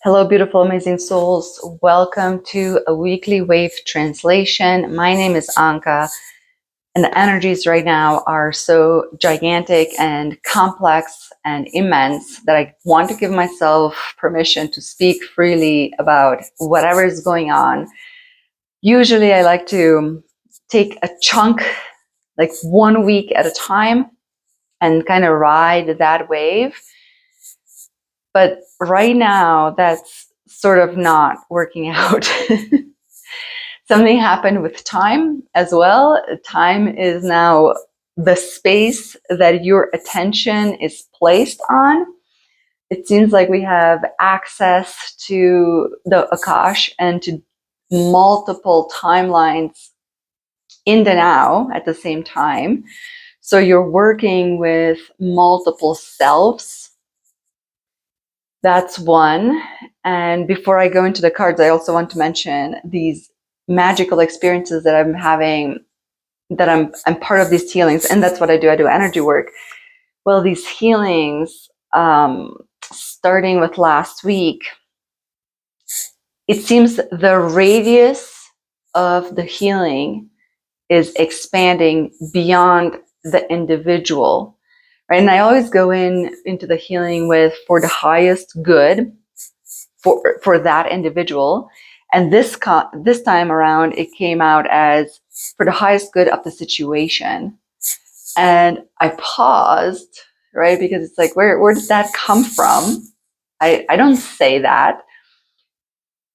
Hello, beautiful, amazing souls. Welcome to a weekly wave translation. My name is Anka, and the energies right now are so gigantic and complex and immense that I want to give myself permission to speak freely about whatever is going on. Usually, I like to take a chunk, like 1 week at a time, and kind of ride that wave. But right now, that's sort of not working out. Something happened with time as well. Time is now the space that your attention is placed on. It seems like we have access to the Akash and to multiple timelines in the now at the same time. So you're working with multiple selves. That's one. And before I go into the cards, I also want to mention these magical experiences that I'm having, that I'm part of these healings. And that's what I do. I do energy work. Well, these healings, starting with last week, it seems the radius of the healing is expanding beyond the individual. Right? And I always go into the healing with for the highest good for that individual. And this time around, it came out as for the highest good of the situation. And I paused, right? Because it's like, where did that come from? I don't say that.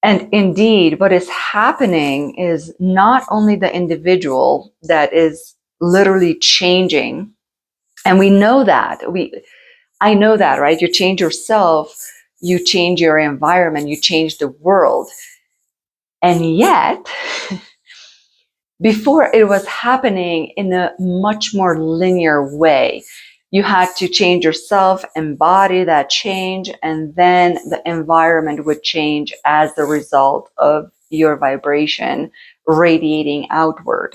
And indeed, what is happening is not only the individual that is literally changing, and we know that. I know that, right? You change yourself, you change your environment, you change the world. And yet, before it was happening in a much more linear way. You had to change yourself, embody that change, and then the environment would change as the result of your vibration radiating outward.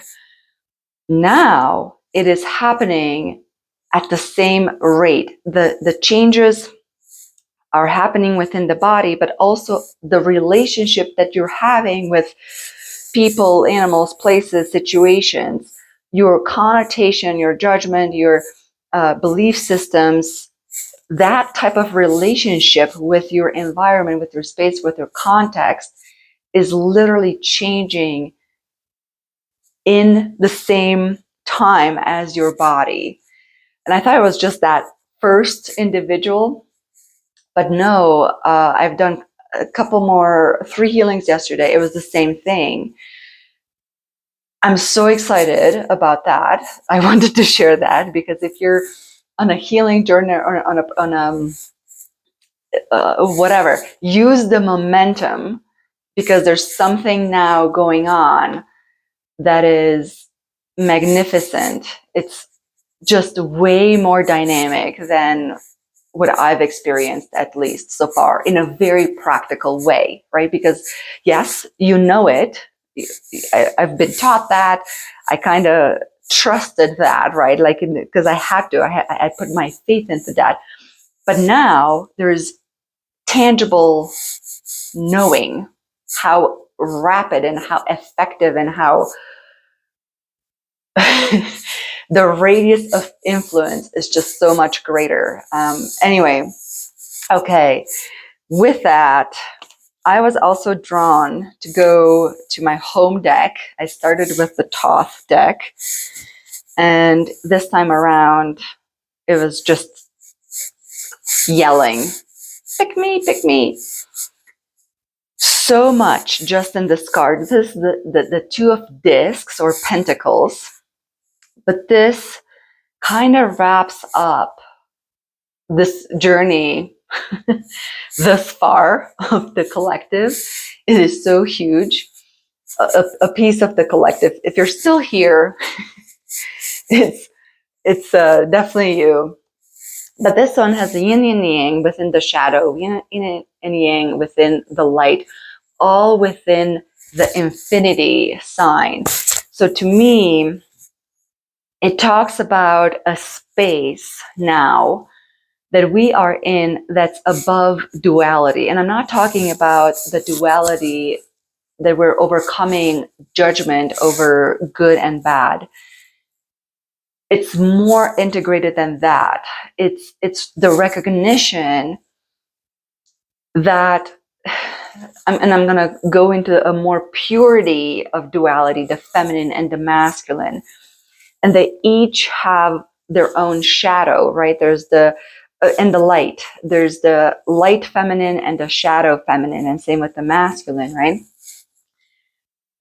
Now it is happening at the same rate. The changes are happening within the body, but also the relationship that you're having with people, animals, places, situations, your connotation, your judgment, your belief systems, that type of relationship with your environment, with your space, with your context is literally changing in the same time as your body. And I thought it was just that first individual, but no, I've done a couple more, 3 healings yesterday. It was the same thing. I'm so excited about that. I wanted to share that because if you're on a healing journey or on whatever, use the momentum because there's something now going on that is magnificent. It's just way more dynamic than what I've experienced, at least so far, in a very practical way, right? Because yes, you know it. I've been taught that. I kind of trusted that, right? Like, because I had to, I put my faith into that. But now there's tangible knowing how rapid and how effective and how the radius of influence is just so much greater. Anyway, okay. With that, I was also drawn to go to my home deck. I started with the Thoth deck, and this time around, it was just yelling, pick me, pick me. So much just in this card. This is the Two of Discs or Pentacles, but this kind of wraps up this journey thus far of the collective. It is so huge. A piece of the collective. If you're still here, it's definitely you. But this one has the yin and yang within the shadow, yin and yang within the light, all within the infinity sign. So to me, it talks about a space now that we are in that's above duality. And I'm not talking about the duality that we're overcoming judgment over good and bad. It's more integrated than that. It's the recognition that, and I'm going to go into a more purity of duality, the feminine and the masculine. And they each have their own shadow, right? There's the, and the light. There's the light feminine and the shadow feminine, and same with the masculine, right?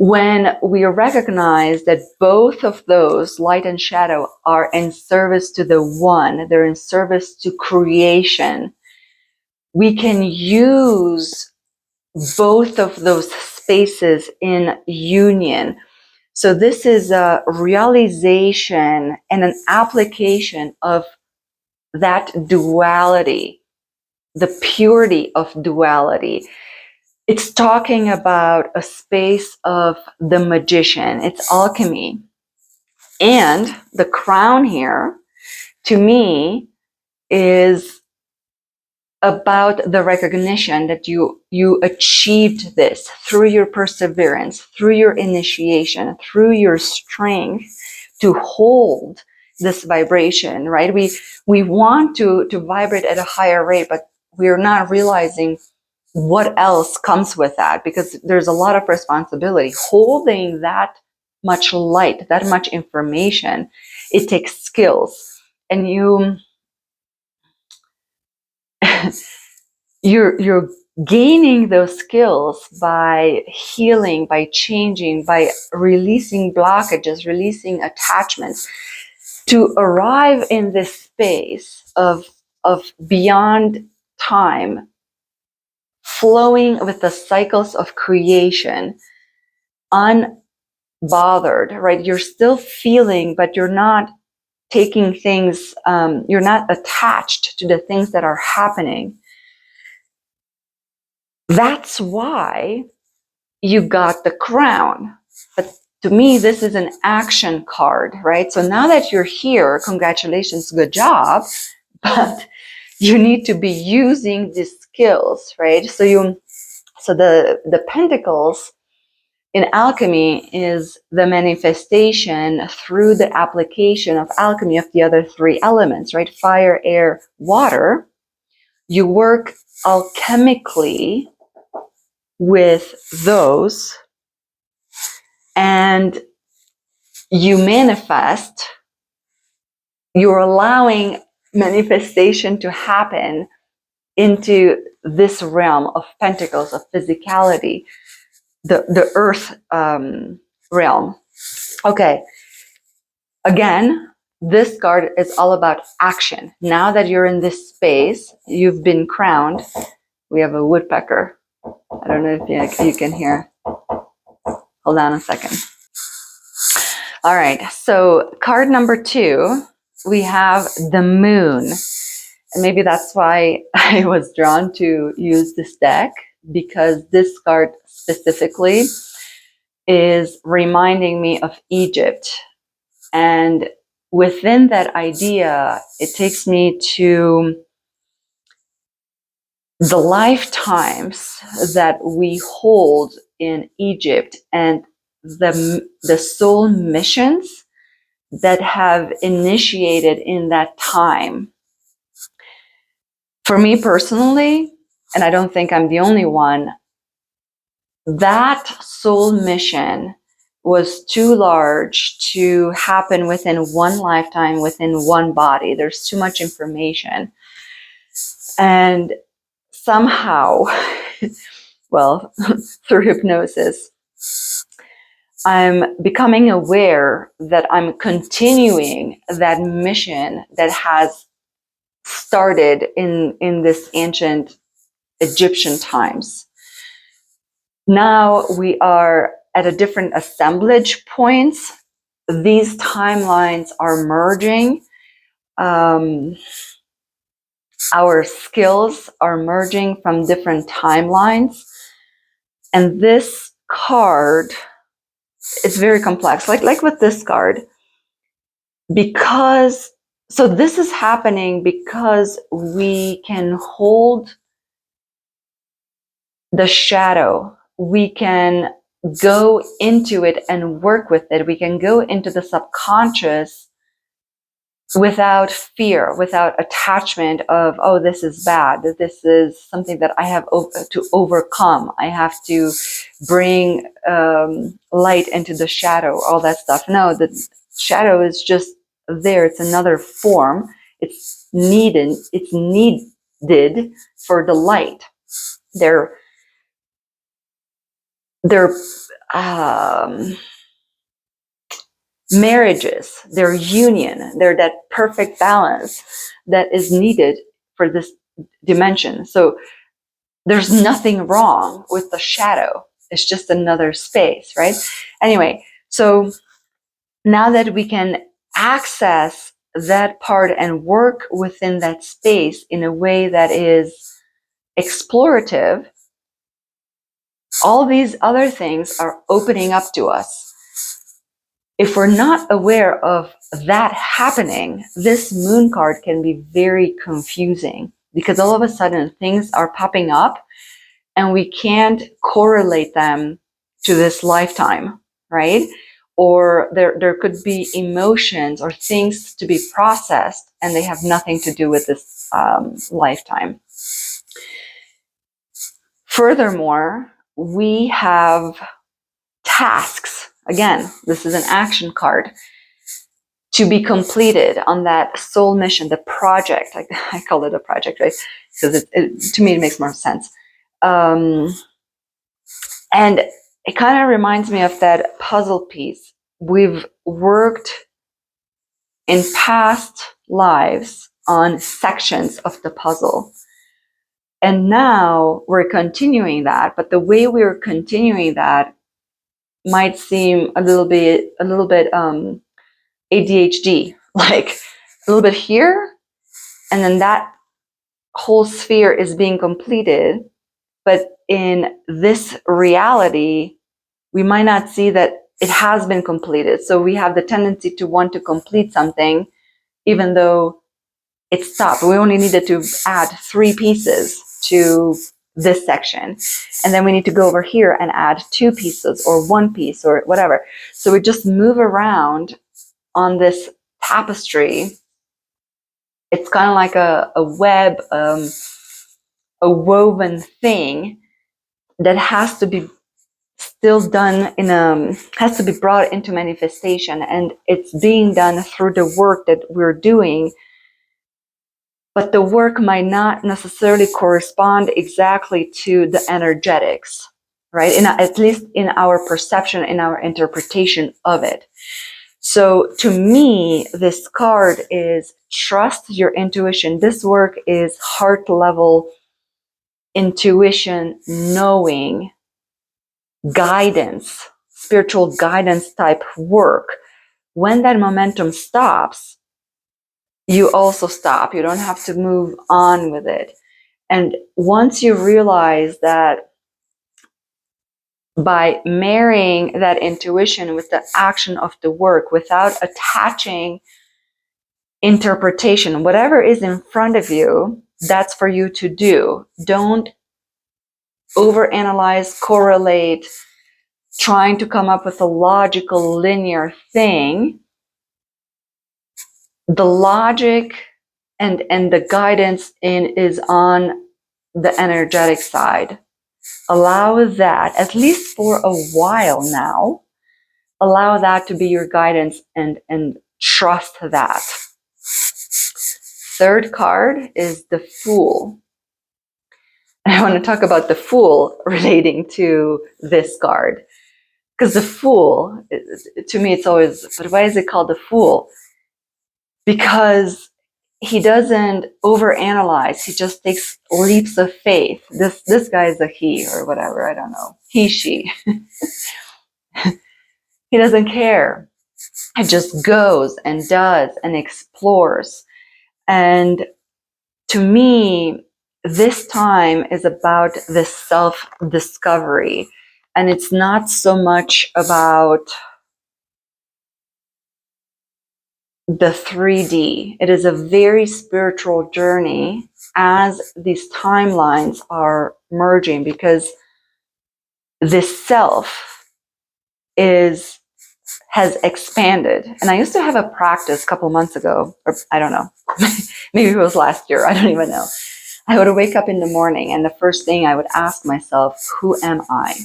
When we recognize that both of those, light and shadow, are in service to the one, they're in service to creation, we can use both of those spaces in union. So this is a realization and an application of that duality, the purity of duality. It's talking about a space of the magician. It's alchemy. And the crown here, to me, is about the recognition that you achieved this through your perseverance, through your initiation, through your strength to hold this vibration, right? We want to vibrate at a higher rate, but we're not realizing what else comes with that, because there's a lot of responsibility holding that much light, that much information. It takes skills, and you're gaining those skills by healing, by changing, by releasing blockages, releasing attachments, to arrive in this space of beyond time, flowing with the cycles of creation, unbothered, right? You're still feeling, but you're not taking things, you're not attached to the things that are happening. That's why you got the crown. But to me, this is an action card, right? So now that you're here, congratulations, good job. But you need to be using these skills, right? So the pentacles in alchemy is the manifestation through the application of alchemy of the other three elements, right? Fire, air, water. You work alchemically with those, and you manifest. You're allowing manifestation to happen into this realm of pentacles, of physicality, the earth realm. Okay, again, this card is all about action. Now that you're in this space, you've been crowned. We have a woodpecker. I don't know if you can hear. Hold on a second. All right, so card number 2, we have the moon. And maybe that's why I was drawn to use this deck, because this card specifically is reminding me of Egypt. And within that idea, it takes me to the lifetimes that we hold in Egypt and the soul missions that have initiated in that time. For me personally, and I don't think I'm the only one, that soul mission was too large to happen within one lifetime, within one body. There's too much information. And somehow, well, through hypnosis, I'm becoming aware that I'm continuing that mission that has started in this ancient Egyptian times. Now we are at a different assemblage points. These timelines are merging. Our skills are merging from different timelines. And this card is very complex. Like with this card, because So this is happening because we can hold the shadow. We can go into it and work with it. We can go into the subconscious without fear, without attachment of, oh, this is bad. This is something that I have to overcome. I have to bring light into the shadow, all that stuff. No, the shadow is just there. It's another form. It's needed. It's needed for the light. They're marriages, their union, they're that perfect balance that is needed for this dimension. So there's nothing wrong with the shadow. It's just another space, right? Anyway, so now that we can access that part and work within that space in a way that is explorative, all these other things are opening up to us. If we're not aware of that happening, this moon card can be very confusing because all of a sudden things are popping up and we can't correlate them to this lifetime, right? Or there could be emotions or things to be processed and they have nothing to do with this lifetime. Furthermore, we have tasks. Again, this is an action card to be completed on that soul mission, the project. I call it a project, right? Because to me, it makes more sense. And it kind of reminds me of that puzzle piece. We've worked in past lives on sections of the puzzle. And now we're continuing that, but the way we're continuing that might seem a little bit ADHD, like a little bit here, and then that whole sphere is being completed. But in this reality, we might not see that it has been completed. So we have the tendency to want to complete something, even though it stopped. We only needed to add 3 pieces to this section. And then we need to go over here and add 2 pieces or 1 piece or whatever. So we just move around on this tapestry. It's kind of like a web, a woven thing that has to be still done has to be brought into manifestation, and it's being done through the work that we're doing. But the work might not necessarily correspond exactly to the energetics, right? At least in our perception, in our interpretation of it. So to me, this card is trust your intuition. This work is heart level intuition, knowing, guidance, spiritual guidance type work. When that momentum stops, you also stop. You don't have to move on with it. And once you realize that by marrying that intuition with the action of the work without attaching interpretation, whatever is in front of you, that's for you to do. Don't overanalyze, correlate, trying to come up with a logical, linear thing. The logic and the guidance is on the energetic side. Allow that, at least for a while now, allow that to be your guidance and trust that. Third card is the Fool. And I want to talk about the Fool relating to this card. Because the Fool, to me, it's always, but why is it called the Fool? Because he doesn't overanalyze. He just takes leaps of faith. This guy is a he or whatever. I don't know. He, she. He doesn't care. He just goes and does and explores. And to me, this time is about this self-discovery. And it's not so much about the 3D. It is a very spiritual journey as these timelines are merging, because this self has expanded. And I used to have a practice a couple months ago, or I don't know, maybe it was last year, I don't even know. I would wake up in the morning, and the first thing I would ask myself, who am I?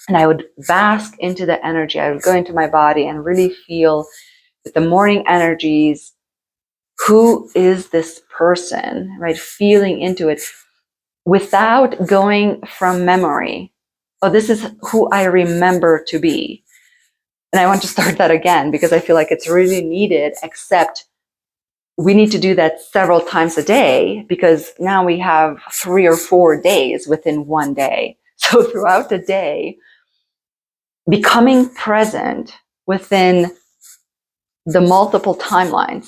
And I would bask into the energy. I would go into my body and really feel with the morning energies, who is this person, right? Feeling into it without going from memory. Oh, this is who I remember to be. And I want to start that again because I feel like it's really needed, except we need to do that several times a day because now we have 3 or 4 days within one day. So throughout the day, becoming present within the multiple timelines,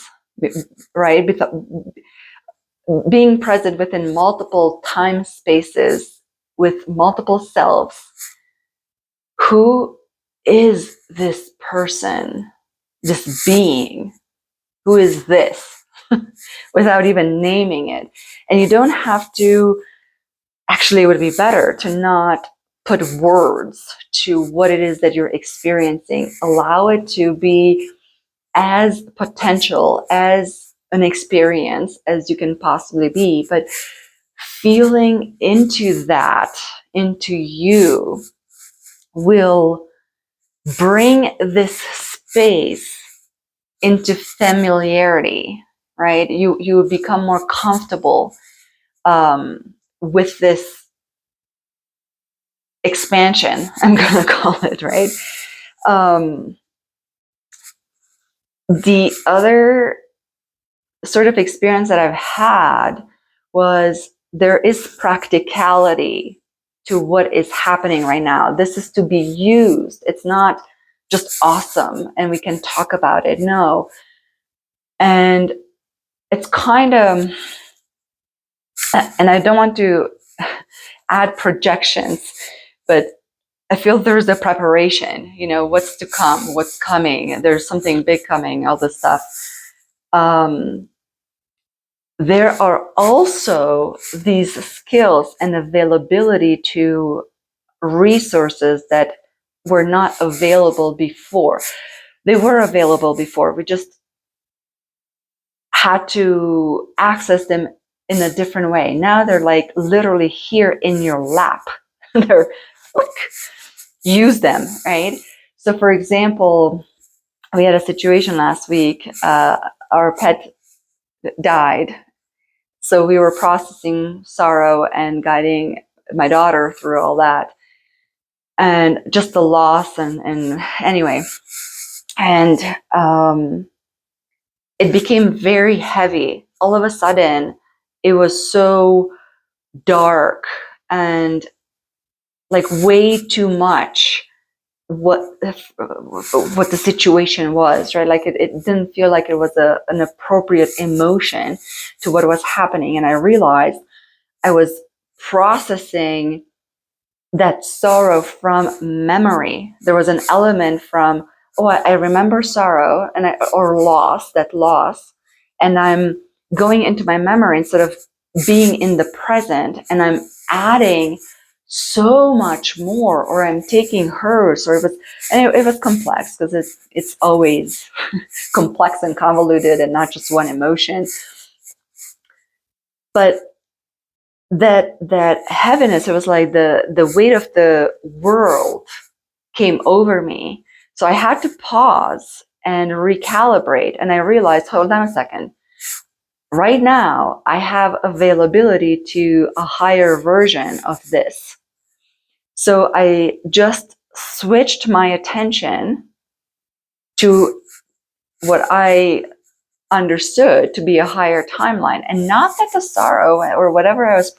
right? Being present within multiple time spaces with multiple selves. Who is this person, this being? Who is this? Without even naming it. And you don't have to, actually it would be better to not put words to what it is that you're experiencing. Allow it to be as potential, as an experience as you can possibly be, but feeling into that, into you, will bring this space into familiarity, right? You become more comfortable with this expansion, I'm going to call it, right? The other sort of experience that I've had was there is practicality to what is happening right now. This is to be used. It's not just awesome and we can talk about it. No. And it's kind of, and I don't want to add projections, but I feel there's a preparation, what's to come, what's coming. There's something big coming, all this stuff. There are also these skills and availability to resources that were not available before. They were available before. We just had to access them in a different way. Now they're like literally here in your lap. They're like, use them, right? So for example, we had a situation last week. Our pet died. So we were processing sorrow and guiding my daughter through all that. And just the loss and anyway. And it became very heavy. All of a sudden, it was so dark and like way too much what the situation was, right? Like it didn't feel like it was an appropriate emotion to what was happening. And I realized I was processing that sorrow from memory. There was an element from, I remember sorrow or loss, and I'm going into my memory instead of being in the present, and I'm adding so much more, or I'm taking hers, or it was complex because it's always complex and convoluted and not just one emotion. But that heaviness, it was like the weight of the world came over me. So I had to pause and recalibrate. And I realized, hold on a second. Right now, I have availability to a higher version of this. So I just switched my attention to what I understood to be a higher timeline, and not that the sorrow or whatever I was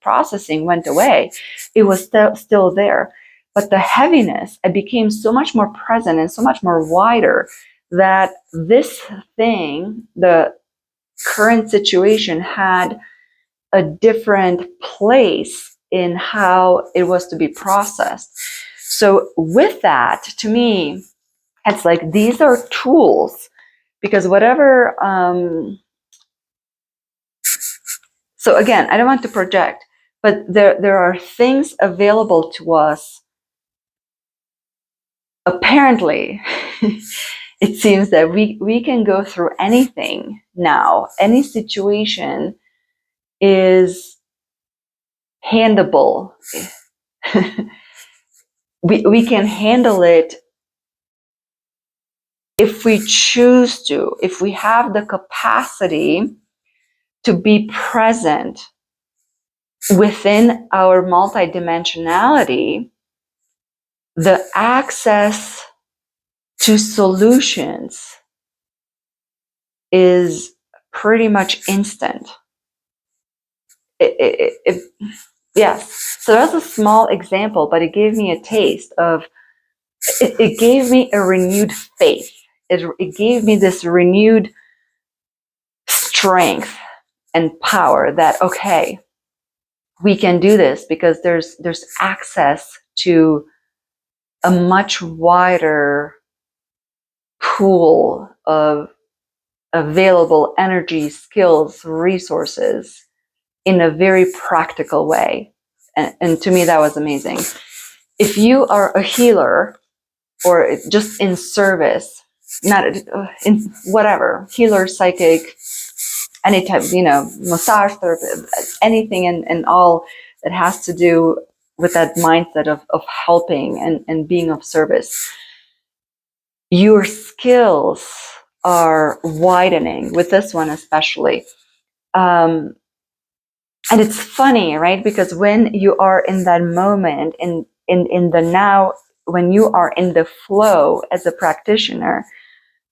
processing went away. It was still there, but the heaviness, I became so much more present and so much more wider that this thing, the current situation, had a different place in how it was to be processed. So with that, to me, it's like these are tools because whatever, so again, I don't want to project, but there are things available to us. Apparently, it seems that we can go through anything now. Any situation is handleable. we can handle it if we choose to, if we have the capacity to be present within our multidimensionality. The access to solutions is pretty much instant. Yes. So that's a small example, but it gave me a taste of, it gave me a renewed faith. It gave me this renewed strength and power that, okay, we can do this, because there's access to a much wider pool of available energy, skills, resources in a very practical way. And to me, that was amazing. If you are a healer or just in service, not in whatever, healer, psychic, any type, massage therapy, anything and all that has to do with that mindset of helping and being of service, your skills are widening with this one especially. And it's funny, right? Because when you are in that moment, in the now, when you are in the flow as a practitioner,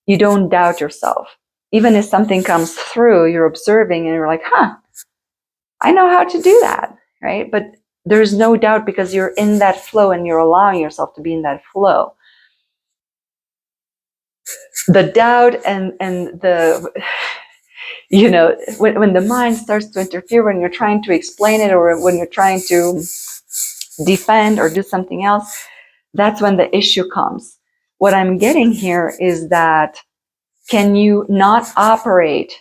you don't doubt yourself. Even if something comes through, you're observing and you're like, I know how to do that, right? But there's no doubt, because you're in that flow and you're allowing yourself to be in that flow. The doubt and the, when the mind starts to interfere, when you're trying to explain it, or when you're trying to defend or do something else, that's when the issue comes. What I'm getting here is that, can you not operate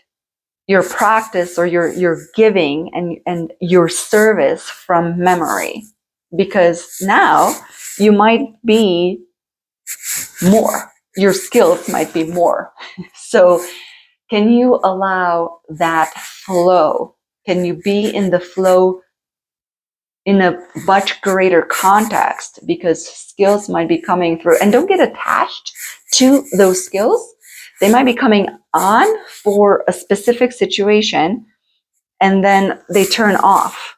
your practice or your giving and your service from memory? Because now you might be more, your skills might be more. So can you allow that flow? Can you be in the flow in a much greater context? Because skills might be coming through, and don't get attached to those skills. They might be coming on for a specific situation and then they turn off.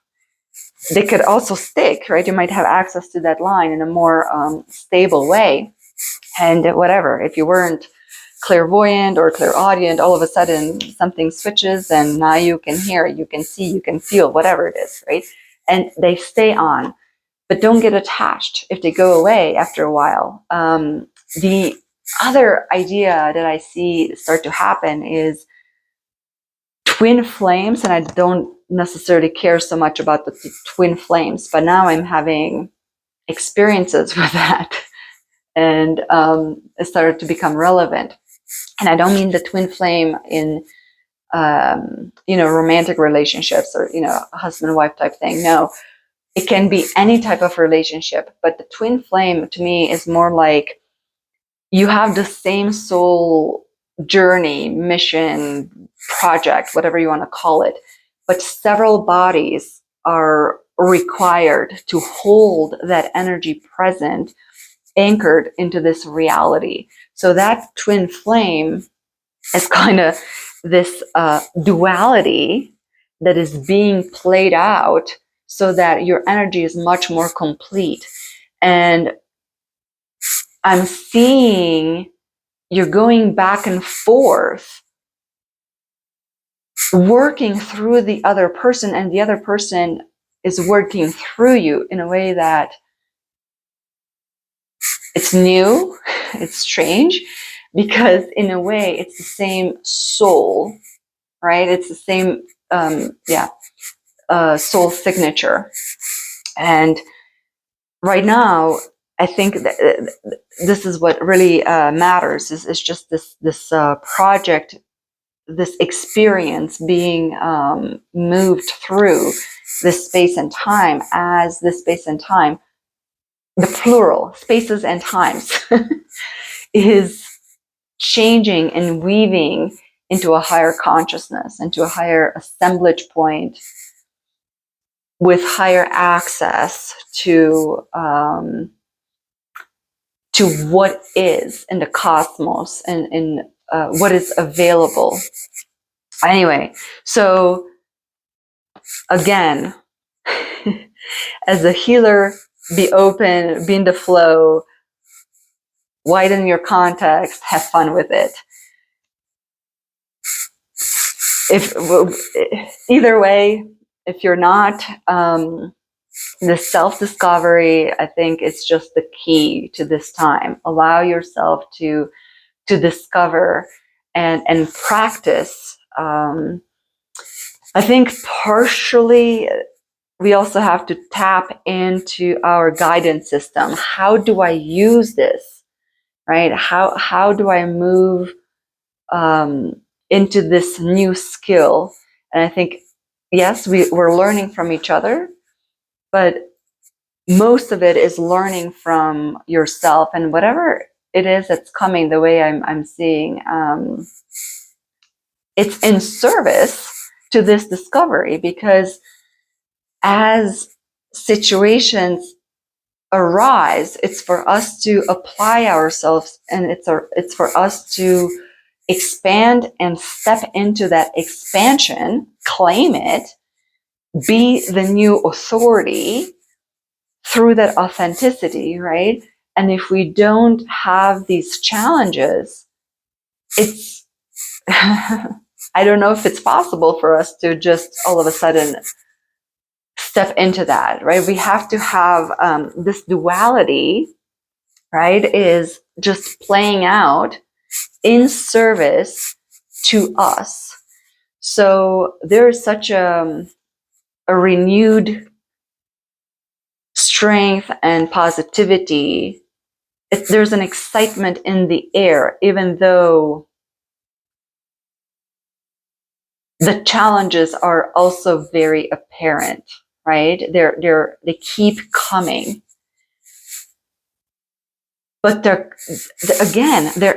They could also stick, right? You might have access to that line in a more stable way. And whatever, if you weren't clairvoyant or clairaudient, all of a sudden something switches and now you can hear, you can see, you can feel, whatever it is, right? And they stay on. But don't get attached if they go away after a while. The other idea that I see start to happen is twin flames, and I don't necessarily care so much about the twin flames, but now I'm having experiences with that, and it started to become relevant. And I don't mean the twin flame in romantic relationships or husband wife type thing. No, it can be any type of relationship, but the twin flame to me is more like you have the same soul journey, mission, project, whatever you want to call it, but several bodies are required to hold that energy present, anchored into this reality. So that twin flame is kind of this duality that is being played out so that your energy is much more complete. And I'm seeing you're going back and forth, working through the other person, and the other person is working through you in a way that it's new, it's strange, because in a way it's the same soul, right? It's the same, soul signature. And right now, I think that this is what really matters is just this project, this experience being moved through this space and time, as this space and time, the plural, spaces and times, is changing and weaving into a higher consciousness, into a higher assemblage point with higher access to what is in the cosmos and in what is available. Anyway, so again, as a healer, be open, be in the flow, widen your context, have fun with it. If either way, if you're not, the self-discovery, I think, is just the key to this time. Allow yourself to discover and practice. I think partially we also have to tap into our guidance system. How do I use this, right? How do I move into this new skill? And I think, yes, we're learning from each other, but most of it is learning from yourself, and whatever it is that's coming, the way I'm seeing, it's in service to this discovery, because as situations arise, it's for us to apply ourselves, and it's for us to expand and step into that expansion, claim it, be the new authority through that authenticity, right? And if we don't have these challenges, it's I don't know if it's possible for us to just all of a sudden step into that, right? We have to have this duality, right, is just playing out in service to us. So there is such a renewed strength and positivity. There's an excitement in the air, even though the challenges are also very apparent, right? They keep coming, but they're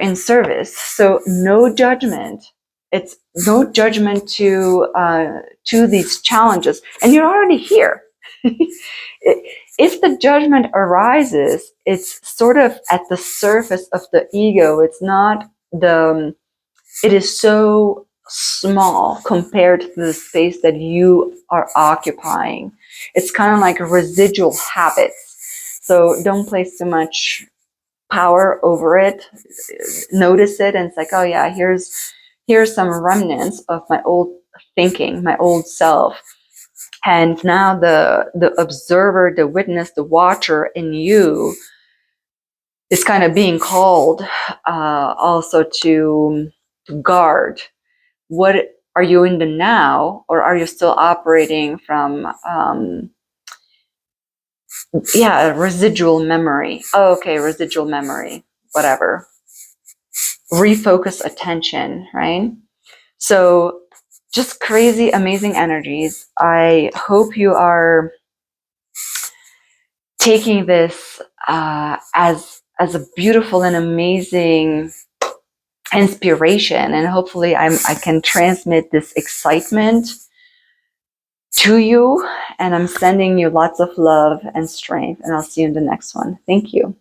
in service. So no judgment. It's no judgment to these challenges, and you're already here. If the judgment arises, it's sort of at the surface of the ego. It's not it is so small compared to the space that you are occupying. It's kind of like residual habits. So don't place too much power over it. Notice it, and it's like, oh yeah, here's some remnants of my old thinking, my old self. And now the observer, the witness, the watcher in you is kind of being called also to guard. What are you in the now, or are you still operating from residual memory? Oh, okay, residual memory, whatever. Refocus attention, right? So just crazy, amazing energies. I hope you are taking this as a beautiful and amazing inspiration, and hopefully I can transmit this excitement to you, and I'm sending you lots of love and strength, and I'll see you in the next one. Thank you.